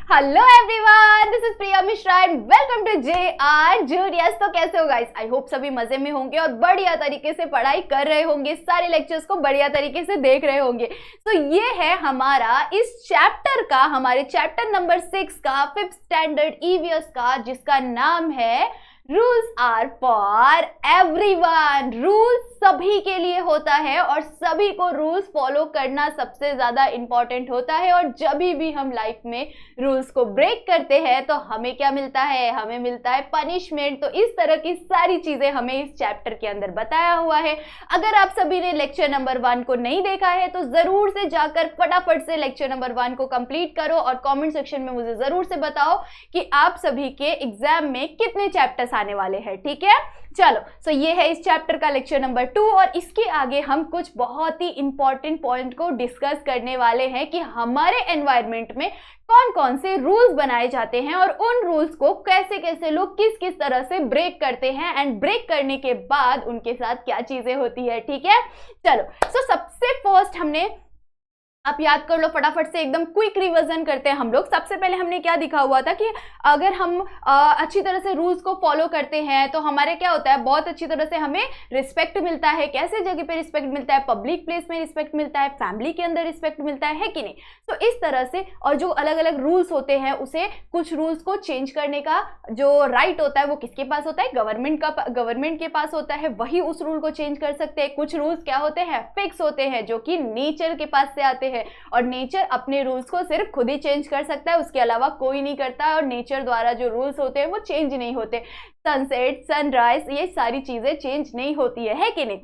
Hello everyone, this is Priya Mishra and welcome to JR juniors. तो कैसे हो गाइस? आई होप सभी मजे में होंगे और बढ़िया तरीके से पढ़ाई कर रहे होंगे, सारे लेक्चर्स को बढ़िया तरीके से देख रहे होंगे। तो ये है हमारा इस चैप्टर का, हमारे चैप्टर नंबर 6 का 5th स्टैंडर्ड EVS का, जिसका नाम है rules are for everyone. Rules सभी के लिए होता है और सभी को रूल्स फॉलो करना सबसे ज्यादा इंपॉर्टेंट होता है। और जब भी हम लाइफ में रूल्स को ब्रेक करते हैं तो हमें क्या मिलता है? हमें मिलता है पनिशमेंट। तो इस तरह की सारी चीजें हमें इस चैप्टर के अंदर बताया हुआ है। अगर आप सभी ने लेक्चर नंबर 1 को नहीं देखा है तो जरूर से जाकर फटाफट से लेक्चर नंबर 1 को कंप्लीट करो और कमेंट सेक्शन में मुझे जरूर से बताओ कि आप सभी के एग्जाम में कितने चैप्टर्स आने वाले हैं। ठीक है, चलो। सो ये है इस चैप्टर का लेक्चर नंबर 2 और इसके आगे हम कुछ बहुत ही इंपॉर्टेंट पॉइंट को डिस्कस करने वाले हैं कि हमारे एनवायरनमेंट में कौन कौन से रूल्स बनाए जाते हैं और उन रूल्स को कैसे कैसे लोग किस किस तरह से ब्रेक करते हैं एंड ब्रेक करने के बाद उनके साथ क्या चीजें होती है। ठीक है, चलो। सो सबसे फर्स्ट हमने, आप याद कर लो फटाफट से, एकदम क्विक रिवीजन करते हैं हम लोग। सबसे पहले हमने क्या दिखा हुआ था कि अगर हम अच्छी तरह से रूल्स को फॉलो करते हैं तो हमारे क्या होता है, बहुत अच्छी तरह से हमें रिस्पेक्ट मिलता है। कैसे जगह पे रिस्पेक्ट मिलता है? पब्लिक प्लेस में रिस्पेक्ट मिलता है, फैमिली के अंदर रिस्पेक्ट मिलता है कि नहीं? तो इस तरह से, और जो अलग अलग रूल्स होते हैं उसे, कुछ रूल्स को चेंज करने का जो राइट होता है वो किसके पास होता है? गवर्नमेंट के पास होता है। वही उस रूल को चेंज कर सकते हैं। कुछ रूल्स क्या होते हैं? फिक्स होते हैं, जो कि नेचर के पास से आते हैं और नेचर अपने रूल्स को सिर्फ खुद ही चेंज कर सकता है, उसके अलावा कोई नहीं करता है। और नेचर द्वारा जो रूल्स होते हैं वो चेंज नहीं होते। सनसेट, सनराइज, ये सारी चीजें चेंज नहीं होती है कि नहीं?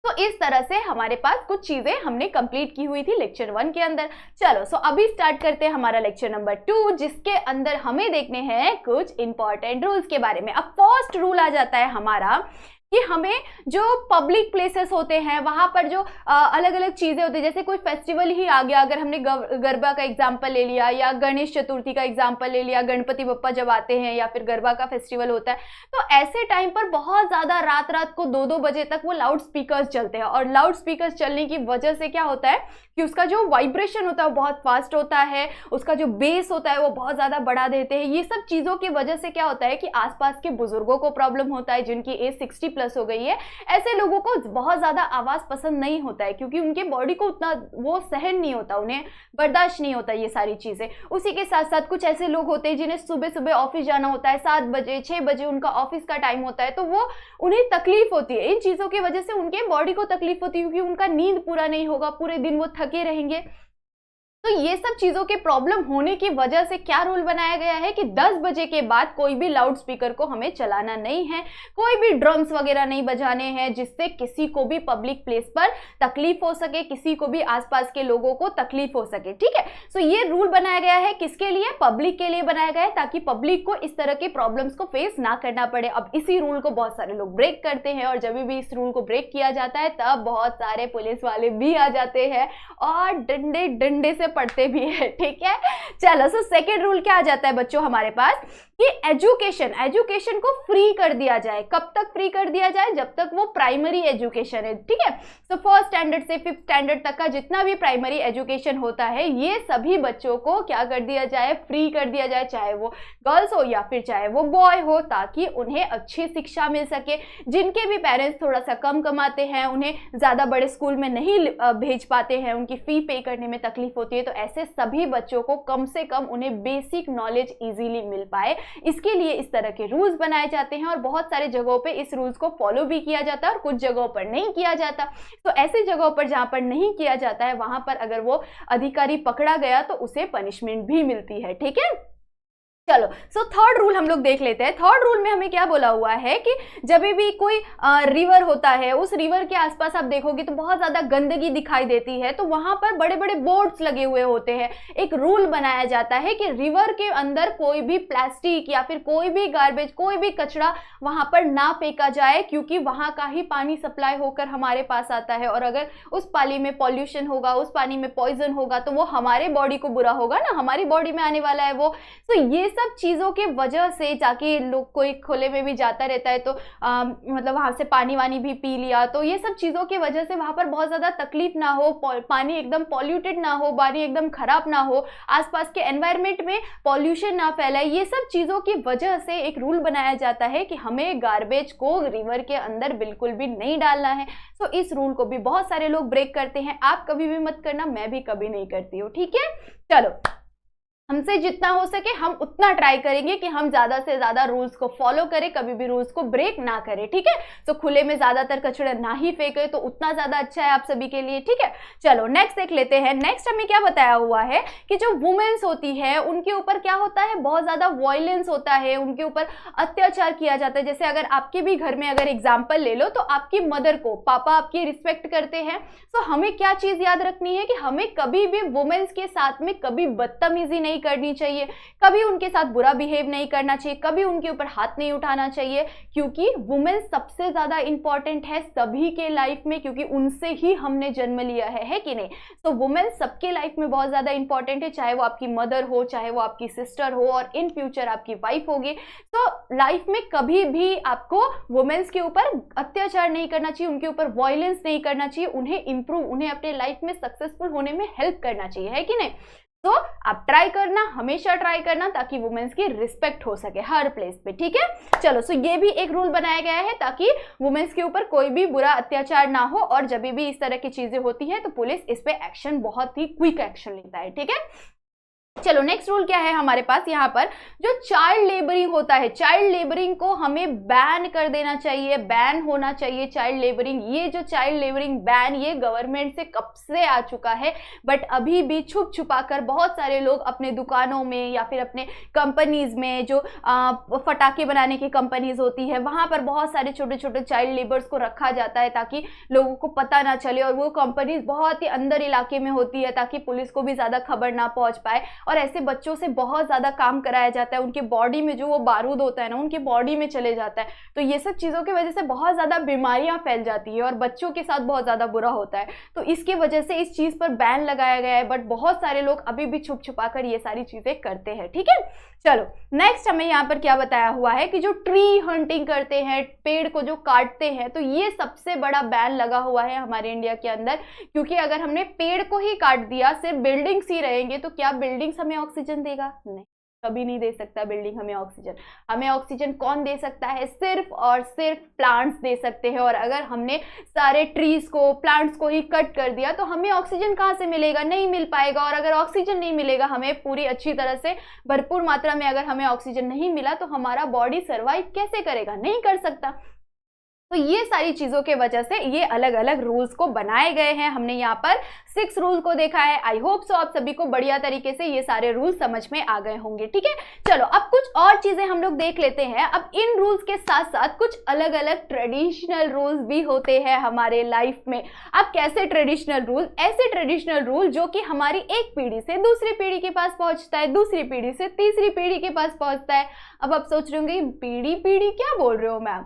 तो इस तरह से हमारे पास कुछ चीजें हमने कंप्लीट की हुई थी लेक्चर 1 के अंदर। चलो, सो अभी स्टार्ट करते हैं हमारा लेक्चर नंबर 2, जिसके अंदर हमें देखने हैं कुछ इंपॉर्टेंट रूल्स के बारे में। अब फर्स्ट रूल आ जाता है हमारा कि हमें जो पब्लिक प्लेसेस होते हैं वहां पर जो अलग अलग चीजें होती है, जैसे कोई फेस्टिवल ही आ गया, अगर हमने गरबा का एग्जांपल ले लिया या गणेश चतुर्थी का एग्जांपल ले लिया, गणपति बप्पा जब आते हैं या फिर गरबा का फेस्टिवल होता है, तो ऐसे टाइम पर बहुत ज्यादा रात रात को 2-2 बजे तक वो लाउड स्पीकर्स चलते हैं। और लाउड स्पीकर्स चलने की वजह से क्या होता है कि उसका जो वाइब्रेशन होता है वो बहुत फास्ट होता है, उसका जो बेस होता है वो बहुत ज्यादा बढ़ा देते हैं। ये सब चीजों की वजह से क्या होता है कि आसपास के बुजुर्गों को प्रॉब्लम होता है, जिनकी एज 60+ हो गई है। ऐसे लोगों को बहुत ज्यादा आवाज पसंद नहीं होता है, क्योंकि उनके बॉडी को उतना वो सहन नहीं होता, उन्हें बर्दाश्त नहीं होता ये सारी चीजें। उसी के साथ साथ कुछ ऐसे लोग होते हैं जिन्हें सुबह सुबह ऑफिस जाना होता है, 7 बजे 6 बजे उनका ऑफिस का टाइम होता है, तो वो उन्हें तकलीफ होती है। इन चीजों की वजह से उनके बॉडी को तकलीफ होती है, क्योंकि उनका नींद पूरा नहीं होगा, पूरे दिन वो थके रहेंगे। तो ये सब चीजों के प्रॉब्लम होने की वजह से क्या रूल बनाया गया है कि 10 बजे के बाद कोई भी लाउड स्पीकर को हमें चलाना नहीं है, कोई भी ड्रम्स वगैरह नहीं बजाने हैं, जिससे किसी को भी पब्लिक प्लेस पर तकलीफ हो सके, किसी को भी आसपास के लोगों को तकलीफ हो सके। ठीक है, सो ये रूल बनाया गया है किसके लिए? पब्लिक के लिए बनाया गया है, ताकि पब्लिक को इस तरह के प्रॉब्लम्स को फेस ना करना पड़े। अब इसी रूल को बहुत सारे लोग ब्रेक करते हैं और जब भी इस रूल को ब्रेक किया जाता है तब बहुत सारे पुलिस वाले भी आ जाते हैं और डंडे डंडे से पढ़ते भी है। ठीक है, चलो। सो सेकेंड रूल क्या आ जाता है बच्चों हमारे पास कि एजुकेशन को फ्री कर दिया जाए। कब तक फ्री कर दिया जाए? जब तक वो प्राइमरी एजुकेशन है। ठीक है, सो 1st स्टैंडर्ड से 5th स्टैंडर्ड तक का जितना भी प्राइमरी एजुकेशन होता है, ये सभी बच्चों को क्या कर दिया जाए? फ्री कर दिया जाए, चाहे वो गर्ल्स हो या फिर चाहे वो बॉय हो, ताकि उन्हें अच्छी शिक्षा मिल सके। जिनके भी पेरेंट्स थोड़ा सा कम कमाते हैं, उन्हें ज्यादा बड़े स्कूल में नहीं भेज पाते हैं, उनकी फी पे करने में तकलीफ होती है, तो ऐसे सभी बच्चों को कम से कम उन्हें बेसिक नॉलेज इजीली मिल पाए, इसके लिए इस तरह के रूल्स बनाए जाते हैं। और बहुत सारे जगहों पे इस रूल्स को फॉलो भी किया जाता है और कुछ जगहों पर नहीं किया जाता। तो ऐसी जगहों पर जहां पर नहीं किया जाता है, वहां पर अगर वो अधिकारी पकड़ा गया तो उसे पनिशमेंट भी मिलती है। ठीक है, चलो। सो थर्ड रूल हम लोग देख लेते हैं। थर्ड रूल में हमें क्या बोला हुआ है कि जब भी कोई रिवर होता है, उस रिवर के आसपास आप देखोगे तो बहुत ज्यादा गंदगी दिखाई देती है, तो वहां पर बड़े बड़े बोर्ड्स लगे हुए होते हैं। एक रूल बनाया जाता है कि रिवर के अंदर कोई भी प्लास्टिक या फिर कोई भी गार्बेज, कोई भी कचरा वहां पर ना फेंका जाए, क्योंकि वहां का ही पानी सप्लाई होकर हमारे पास आता है। और अगर उस पानी में पॉल्यूशन होगा, उस पानी में पॉइजन होगा, तो वो हमारे बॉडी को बुरा होगा ना, हमारी बॉडी में आने वाला है वो। तो ये सब चीज़ों की वजह से जाके लोग कोई खुले में भी जाता रहता है तो मतलब वहाँ से पानी वानी भी पी लिया, तो ये सब चीज़ों की वजह से वहाँ पर बहुत ज़्यादा तकलीफ ना हो, पानी एकदम पॉल्यूटेड ना हो, पानी एकदम खराब ना हो, आसपास के एनवायरनमेंट में पॉल्यूशन ना फैलाए, ये सब चीज़ों की वजह से एक रूल बनाया जाता है कि हमें गार्बेज को रिवर के अंदर बिल्कुल भी नहीं डालना है। तो इस रूल को भी बहुत सारे लोग ब्रेक करते हैं। आप कभी भी मत करना, मैं भी कभी नहीं करती हूँ, ठीक है। चलो, हमसे जितना हो सके हम उतना ट्राई करेंगे कि हम ज्यादा से ज्यादा रूल्स को फॉलो करें, कभी भी रूल्स को ब्रेक ना करें, ठीक है। तो खुले में ज्यादातर कचरा ना ही फेंके तो उतना ज्यादा अच्छा है आप सभी के लिए, ठीक है। चलो नेक्स्ट देख लेते हैं। नेक्स्ट हमें क्या बताया हुआ है कि जो वुमेन्स होती है उनके ऊपर क्या होता है, बहुत ज्यादा वायलेंस होता है, उनके ऊपर अत्याचार किया जाता है। जैसे अगर आपके भी घर में अगर एग्जाम्पल ले लो तो आपकी मदर को पापा आपकी रिस्पेक्ट करते हैं, तो हमें क्या चीज याद रखनी है कि हमें कभी भी वुमेन्स के साथ में कभी बदतमीजी नहीं करनी चाहिए, कभी उनके साथ बुरा बिहेव नहीं करना चाहिए, कभी उनके ऊपर हाथ नहीं उठाना चाहिए, क्योंकि वुमेन सबसे ज्यादा इंपॉर्टेंट है सभी के लाइफ में, क्योंकि उनसे ही हमने जन्म लिया है कि नहीं। तो वुमेन सबके लाइफ में बहुत ज्यादा इंपॉर्टेंट है, चाहे वो आपकी मदर हो, चाहे वो आपकी सिस्टर हो और इन फ्यूचर आपकी वाइफ होगी। तो लाइफ में कभी भी आपको वुमेन्स के ऊपर अत्याचार नहीं करना चाहिए, उनके ऊपर वायलेंस नहीं करना चाहिए, उन्हें इंप्रूव, उन्हें अपने लाइफ में सक्सेसफुल होने में हेल्प करना चाहिए, है कि नहीं। तो आप ट्राई करना, हमेशा ट्राई करना, ताकि वुमेन्स की रिस्पेक्ट हो सके हर प्लेस पे, ठीक है। चलो, सो ये भी एक रूल बनाया गया है ताकि वुमेन्स के ऊपर कोई भी बुरा अत्याचार ना हो, और जब भी इस तरह की चीजें होती है तो पुलिस इस पे एक्शन, बहुत ही क्विक एक्शन लेता है, ठीक है। चलो नेक्स्ट रूल क्या है हमारे पास यहाँ पर, जो चाइल्ड लेबरिंग होता है, चाइल्ड लेबरिंग को हमें बैन कर देना चाहिए, बैन होना चाहिए चाइल्ड लेबरिंग। ये जो चाइल्ड लेबरिंग बैन, ये गवर्नमेंट से कब से आ चुका है, बट अभी भी छुप छुपा कर बहुत सारे लोग अपने दुकानों में या फिर अपने कंपनीज में, जो फटाके बनाने की कंपनीज होती है, वहां पर बहुत सारे छोटे छोटे चाइल्ड लेबर्स को रखा जाता है ताकि लोगों को पता ना चले, और वो कंपनीज बहुत ही अंदर इलाके में होती है ताकि पुलिस को भी ज्यादा खबर ना पहुंच पाए, और ऐसे बच्चों से बहुत ज्यादा काम कराया जाता है, उनके बॉडी में जो वो बारूद होता है ना, उनके बॉडी में चले जाता है। तो ये सब चीजों की वजह से बहुत ज्यादा बीमारियां फैल जाती है और बच्चों के साथ बहुत ज्यादा बुरा होता है। तो इसकी वजह से इस चीज पर बैन लगाया गया है, बट बहुत सारे लोग अभी भी छुप छुपा कर ये सारी चीजें करते हैं, ठीक है। चलो नेक्स्ट हमें यहाँ पर क्या बताया हुआ है कि जो ट्री हंटिंग करते हैं, पेड़ को जो काटते हैं, तो ये सबसे बड़ा बैन लगा हुआ है हमारे इंडिया के अंदर, क्योंकि अगर हमने पेड़ को ही काट दिया, सिर्फ बिल्डिंग्स ही रहेंगे, तो क्या बिल्डिंग्स हमें ऑक्सीजन देगा? नहीं, कभी नहीं दे सकता बिल्डिंग हमें ऑक्सीजन। हमें ऑक्सीजन कौन दे सकता है? सिर्फ और सिर्फ प्लांट्स दे सकते हैं। और अगर हमने सारे ट्रीज को, प्लांट्स को ही कट कर दिया तो हमें ऑक्सीजन कहाँ से मिलेगा? नहीं मिल पाएगा। और अगर ऑक्सीजन नहीं मिलेगा हमें पूरी अच्छी तरह से, भरपूर मात्रा में अगर हमें ऑक्सीजन नहीं मिला तो हमारा बॉडी सर्वाइव कैसे करेगा? नहीं कर सकता। तो ये सारी चीजों के वजह से ये अलग अलग रूल्स को बनाए गए हैं। हमने यहाँ पर 6 रूल को देखा है। आई होप सो आप सभी को बढ़िया तरीके से ये सारे रूल्स समझ में आ गए होंगे, ठीक है। चलो अब कुछ और चीजें हम लोग देख लेते हैं। अब इन रूल्स के साथ साथ कुछ अलग अलग ट्रेडिशनल रूल्स भी होते हैं हमारे लाइफ में। अब कैसे ट्रेडिशनल रूल? ऐसे ट्रेडिशनल रूल जो कि हमारी एक पीढ़ी से दूसरी पीढ़ी के पास पहुंचता है, दूसरी पीढ़ी से तीसरी पीढ़ी के पास पहुंचता है। अब आप सोच रहे होंगे पीढ़ी पीढ़ी क्या बोल रहे हो ma'am?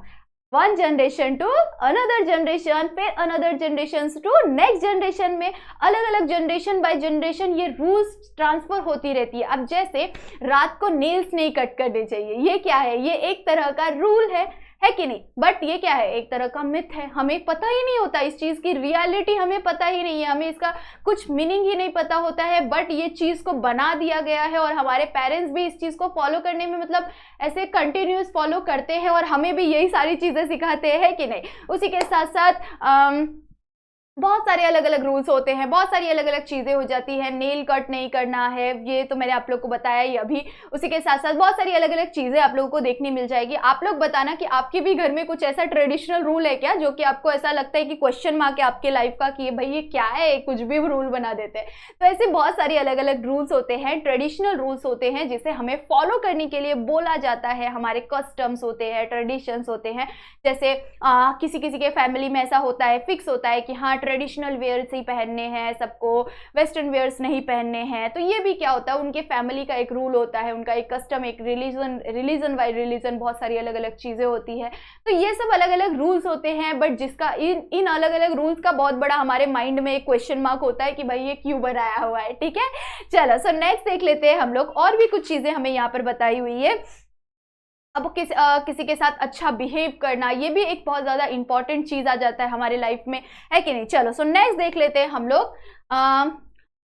One generation to another generation, फिर another generation to next generation में अलग अलग जनरेशन बाय जनरेशन ये रूल्स ट्रांसफर होती रहती है। अब जैसे रात को नेल्स नहीं कट करने चाहिए, ये क्या है? ये एक तरह का रूल है कि नहीं? बट ये क्या है? एक तरह का मिथ है। हमें पता ही नहीं होता इस चीज की रियलिटी, हमें पता ही नहीं है, हमें इसका कुछ मीनिंग ही नहीं पता होता है। बट ये चीज को बना दिया गया है और हमारे पेरेंट्स भी इस चीज को फॉलो करने में मतलब ऐसे कंटिन्यूस फॉलो करते हैं और हमें भी यही सारी चीजें सिखाते हैं कि नहीं। उसी के साथ साथ बहुत सारे अलग अलग रूल्स होते हैं, बहुत सारी अलग अलग चीजें हो जाती है। नेल कट नहीं करना है, ये तो मैंने आप लोग को बताया ही अभी। उसी के साथ साथ बहुत सारी अलग अलग चीजें आप लोगों को देखने मिल जाएगी। आप लोग बताना कि आपके भी घर में कुछ ऐसा ट्रेडिशनल रूल है क्या जो कि आपको ऐसा लगता है कि क्वेश्चन मार्क है आपके लाइफ का कि भाई ये क्या है, कुछ भी रूल बना देते हैं। तो ऐसे बहुत सारी अलग अलग रूल्स होते हैं, ट्रेडिशनल रूल्स होते हैं जिसे हमें फॉलो करने के लिए बोला जाता है। हमारे कस्टम्स होते हैं, ट्रेडिशंस होते हैं। जैसे किसी किसी के फैमिली में ऐसा होता है, फिक्स होता है कि हाँ ट्रेडिशनल वेयर्स ही पहनने हैं, सबको वेस्टर्न वेयर्स नहीं पहनने हैं। तो ये भी क्या होता है, उनके फैमिली का एक रूल होता है, उनका एक कस्टम, एक रिलीजन बाय रिलीजन बहुत सारी अलग अलग चीजें होती है। तो ये सब अलग अलग रूल्स होते हैं, बट जिसका इन अलग अलग रूल्स का बहुत बड़ा हमारे माइंड में एक क्वेश्चन मार्क होता है कि भाई ये क्यों बनाया हुआ है। ठीक है, चलो सो नेक्स्ट देख लेते हैं हम लोग। और भी कुछ चीजें हमें यहाँ पर बताई हुई है। अब किसी के साथ अच्छा बिहेव करना, ये भी एक बहुत ज्यादा इंपॉर्टेंट चीज आ जाता है हमारे लाइफ में, है कि नहीं। चलो सो नेक्स्ट देख लेते हैं हम लोग।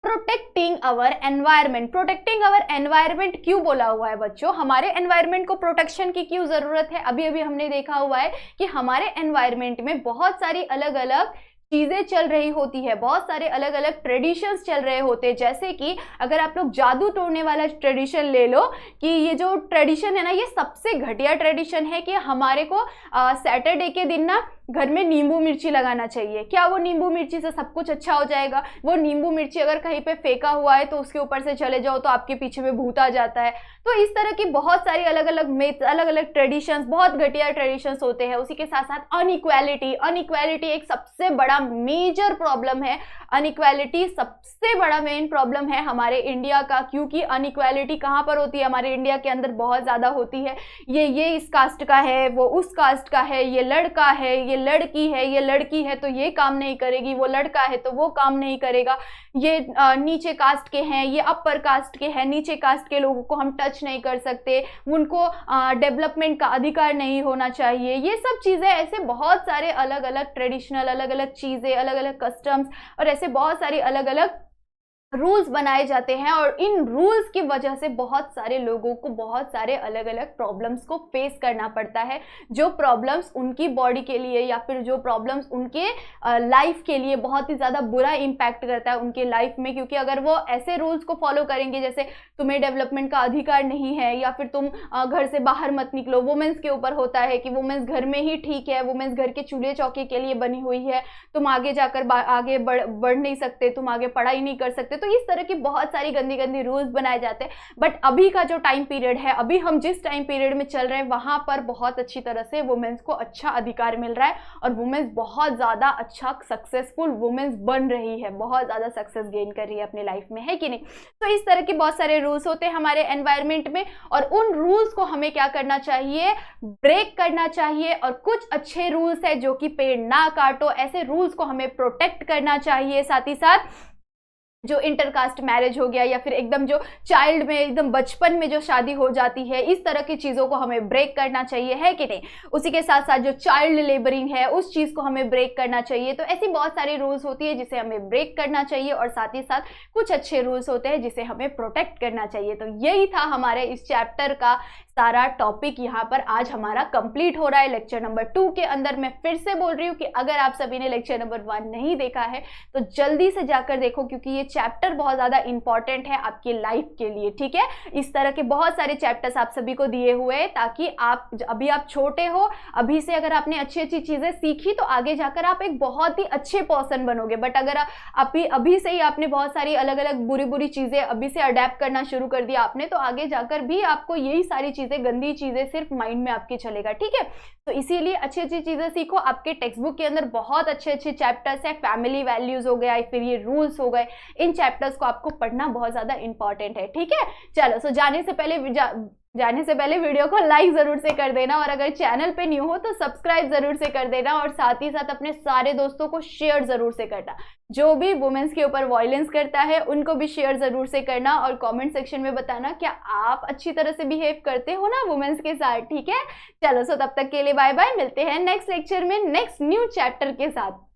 प्रोटेक्टिंग अवर एनवायरमेंट। प्रोटेक्टिंग अवर एनवायरमेंट क्यों बोला हुआ है बच्चों? हमारे एनवायरमेंट को प्रोटेक्शन की क्यों जरूरत है? अभी अभी हमने देखा हुआ है कि हमारे एनवायरमेंट में बहुत सारी अलग अलग चीजें चल रही होती है, बहुत सारे अलग अलग ट्रेडिशंस चल रहे होते हैं। जैसे कि अगर आप लोग जादू टोड़ने वाला ट्रेडिशन ले लो, कि ये जो ट्रेडिशन है ना, ये सबसे घटिया ट्रेडिशन है कि हमारे को सैटरडे के दिन ना घर में नींबू मिर्ची लगाना चाहिए। क्या वो नींबू मिर्ची से सब कुछ अच्छा हो जाएगा? वो नींबू मिर्ची अगर कहीं पे फेंका हुआ है तो उसके ऊपर से चले जाओ तो आपके पीछे में भूत आ जाता है। तो इस तरह की बहुत सारी अलग अलग मेथ्स, अलग अलग ट्रेडिशंस, बहुत घटिया ट्रेडिशंस होते हैं। उसी के साथ साथ अनइक्वालिटी। अनइक्वालिटी एक सबसे बड़ा मेजर प्रॉब्लम है। अनइक्वालिटी सबसे बड़ा मेन प्रॉब्लम है हमारे इंडिया का, क्योंकि अनइक्वालिटी कहाँ पर होती है? हमारे इंडिया के अंदर बहुत ज्यादा होती है। ये इस कास्ट का है, वो उस कास्ट का है, ये लड़का है, ये लड़की है, ये लड़की है तो ये काम नहीं करेगी, वो लड़का है तो वो काम नहीं करेगा, ये नीचे कास्ट के हैं, ये अपर कास्ट के हैं, नीचे कास्ट के लोगों को हम टच नहीं कर सकते, उनको डेवलपमेंट का अधिकार नहीं होना चाहिए। ये सब चीजें, ऐसे बहुत सारे अलग अलग ट्रेडिशनल, अलग अलग चीजें, अलग अलग कस्टम्स और ऐसे बहुत सारी अलग अलग रूल्स बनाए जाते हैं। और इन रूल्स की वजह से बहुत सारे लोगों को बहुत सारे अलग अलग प्रॉब्लम्स को फेस करना पड़ता है, जो प्रॉब्लम्स उनकी बॉडी के लिए या फिर जो प्रॉब्लम्स उनके लाइफ के लिए बहुत ही ज़्यादा बुरा इम्पैक्ट करता है उनके लाइफ में। क्योंकि अगर वो ऐसे रूल्स को फॉलो करेंगे, जैसे तुम्हें डेवलपमेंट का अधिकार नहीं है, या फिर तुम घर से बाहर मत निकलो, वुमेन्स के ऊपर होता है कि वुमेन्स घर में ही ठीक है, वुमेन्स घर के चूल्हे चौके के लिए बनी हुई है, तुम आगे जाकर आगे बढ़ नहीं सकते, तुम आगे पढ़ाई नहीं कर सकते। तो इस तरह की बहुत सारी गंदी गंदी रूल्स बनाए जाते हैं। बट अभी का जो टाइम पीरियड है, अभी हम जिस टाइम पीरियड में चल रहे हैं, वहां पर बहुत अच्छी तरह से वुमेन्स को अच्छा अधिकार मिल रहा है और वुमेन्स बहुत ज्यादा अच्छा सक्सेसफुल वुमेन्स बन रही है, बहुत ज्यादा सक्सेस गेन कर रही है अपने लाइफ में, है कि नहीं। तो इस तरह के बहुत सारे रूल्स होते हैं हमारे एनवायरमेंट में, और उन रूल्स को हमें क्या करना चाहिए? ब्रेक करना चाहिए। और कुछ अच्छे रूल्स है जो कि पेड़ ना काटो, ऐसे रूल्स को हमें प्रोटेक्ट करना चाहिए। साथ ही साथ जो इंटरकास्ट मैरिज हो गया, या फिर एकदम जो चाइल्ड में एकदम बचपन में जो शादी हो जाती है, इस तरह की चीजों को हमें ब्रेक करना चाहिए, है कि नहीं। उसी के साथ साथ जो चाइल्ड लेबरिंग है, उस चीज को हमें ब्रेक करना चाहिए। तो ऐसी बहुत सारी रूल्स होती है जिसे हमें ब्रेक करना चाहिए, और साथ ही साथ कुछ अच्छे रूल्स होते हैं जिसे हमें प्रोटेक्ट करना चाहिए। तो यही था हमारे इस चैप्टर का सारा टॉपिक। यहाँ पर आज हमारा कंप्लीट हो रहा है लेक्चर नंबर 2 के अंदर। मैं फिर से बोल रही हूँ कि अगर आप सभी ने लेक्चर नंबर 1 नहीं देखा है तो जल्दी से जाकर देखो, क्योंकि ये चैप्टर बहुत ज्यादा इंपॉर्टेंट है आपकी लाइफ के लिए, ठीक है। इस तरह के बहुत सारे चैप्टर्स आप सभी को दिए हुए हैं, ताकि अभी आप छोटे हो, अभी से अगर आपने अच्छी अच्छी चीजें सीखी तो आगे जाकर आप एक बहुत ही अच्छे पर्सन बनोगे। बट अगर अभी से ही आपने बहुत सारी अलग अलग बुरी बुरी चीजें अभी से अडेप्ट करना शुरू कर दिया आपने, तो आगे जाकर भी आपको यही सारी चीजें, गंदी चीजें सिर्फ माइंड में आपके चलेगा, ठीक है। तो इसीलिए अच्छी अच्छी चीजें सीखो। आपके टेक्स्ट बुक के अंदर बहुत अच्छे अच्छे चैप्टर्स है, फैमिली वैल्यूज हो गया, फिर ये रूल्स हो गए, इन चैप्टर्स को आपको पढ़ना बहुत ज्यादा इंपॉर्टेंट है, ठीक है। चलो सो जाने से पहले वीडियो को लाइक जरूर से कर देना, और अगर चैनल पे न्यू हो तो सब्सक्राइब जरूर से कर देना, और साथ ही साथ अपने सारे दोस्तों को शेयर जरूर से करना। जो भी वुमेन्स के ऊपर वायलेंस करता है उनको भी शेयर जरूर से करना, और कमेंट सेक्शन में बताना क्या आप अच्छी तरह से बिहेव करते हो ना वुमेन्स के साथ, ठीक है। चलो सो तब तक के लिए बाय बाय, मिलते हैं नेक्स्ट लेक्चर में नेक्स्ट न्यू चैप्टर के साथ।